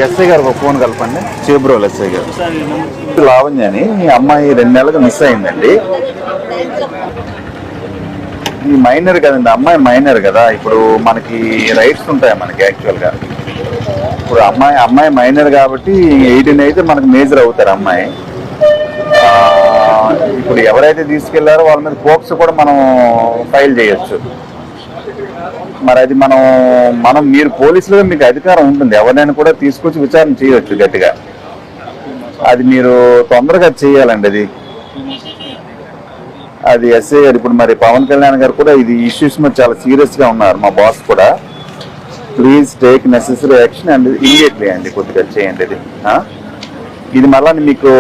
SI గారు ఒక phone కలపండి. చేబ్రోల్ ఎస్ఐ గారు. లావణ్య అని ఈ అమ్మాయి 2 నెలలుగా మిస్ అయిందండి. ఈ మైనర్ కదండి, అమ్మాయి మైనర్ కదా. ఇప్పుడు మనకి రైట్స్ ఉంటాయి మనకి యాక్చువల్గా. ఇప్పుడు అమ్మాయి మైనర్ కాబట్టి 18 అయితే మనకు మేజర్ అవుతారు అమ్మాయి. ఇప్పుడు ఎవరైతే తీసుకెళ్లారో వాళ్ళ మీద పోక్స్ కూడా మనం ఫైల్ చేయొచ్చు. మరి అది మనం మీరు పోలీసులుగా మీకు అధికారం ఉంటుంది, ఎవరైనా కూడా తీసుకొచ్చి విచారణ చేయవచ్చు గట్టిగా. అది మీరు తొందరగా చేయాలండి. అది ఎస్ఐ గారు ఇప్పుడు మరి పవన్ కళ్యాణ్ గారు కూడా ఇది ఇష్యూస్ మీద చాలా సీరియస్ గా ఉన్నారు. మా బాస్ కూడా please take necessary action and immediately అండి, కొద్దిగా చేయండి. ఇది మళ్ళీ మీకు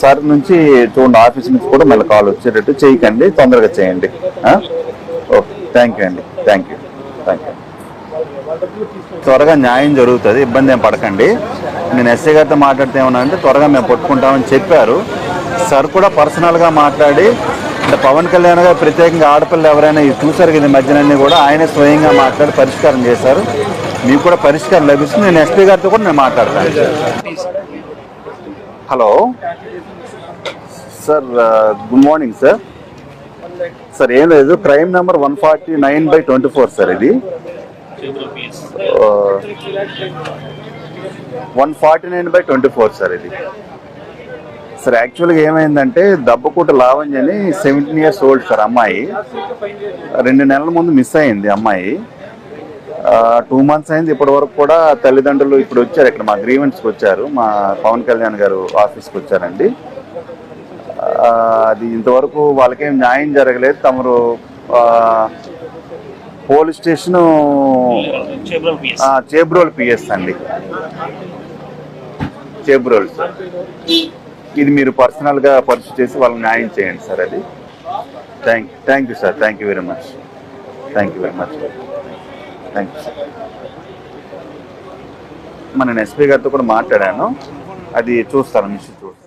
సార్ నుంచి చూడండి, ఆఫీస్ నుంచి కూడా మళ్ళీ కాల్ వచ్చేటట్టు చేయకండి, తొందరగా చేయండి. ఓకే, థ్యాంక్ యూ అండి. Thank you. త్వరగా న్యాయం జరుగుతుంది, ఇబ్బంది ఏం పడకండి. నేను ఎస్ఐ గారితో మాట్లాడితే ఏమన్నా అంటే త్వరగా మేము పట్టుకుంటామని చెప్పారు. సార్ కూడా పర్సనల్గా మాట్లాడి, అంటే పవన్ కళ్యాణ్ గారు ప్రత్యేకంగా ఆడపిల్లలు ఎవరైనా చూసారు కదా మధ్యనన్నీ కూడా ఆయనే స్వయంగా మాట్లాడి పరిష్కారం చేశారు. మీకు కూడా పరిష్కారం లభిస్తుంది. నేను ఎస్పీ గారితో కూడా నేను మాట్లాడతాను. Hello sir, good morning sir. Sir ఏం లేదు, క్రైమ్ నెంబర్ 149/24 సార్. ఇది 149/24 సార్. ఇది సార్ యాక్చువల్గా ఏమైందంటే దబ్బకూట లావణ్య అని 17 years ఓల్డ్ సార్. అమ్మాయి 2 నెలల ముందు మిస్ అయింది. అమ్మాయి 2 months అయింది. ఇప్పటి వరకు కూడా తల్లిదండ్రులు ఇప్పుడు వచ్చారు, ఇక్కడ మా గ్రీవెన్స్కి వచ్చారు, మా పవన్ కళ్యాణ్ గారు ఆఫీస్కి వచ్చారండి. అది ఇంతవరకు వాళ్ళకేం న్యాయం జరగలేదు. తమరు పోలీస్ స్టేషన్ చేబ్రోల్ పిఎస్ అండి, చేబ్రోల్ సార్. ఇది మీరు పర్సనల్గా పరిస్థితి చేసి వాళ్ళకి న్యాయం చేయండి సార్. అది thank you sir. Thank you very much. Thank you sir. మన ఎస్పీ గారితో కూడా మాట్లాడాను, అది చూస్తాను, మిషన్ చూస్తాను.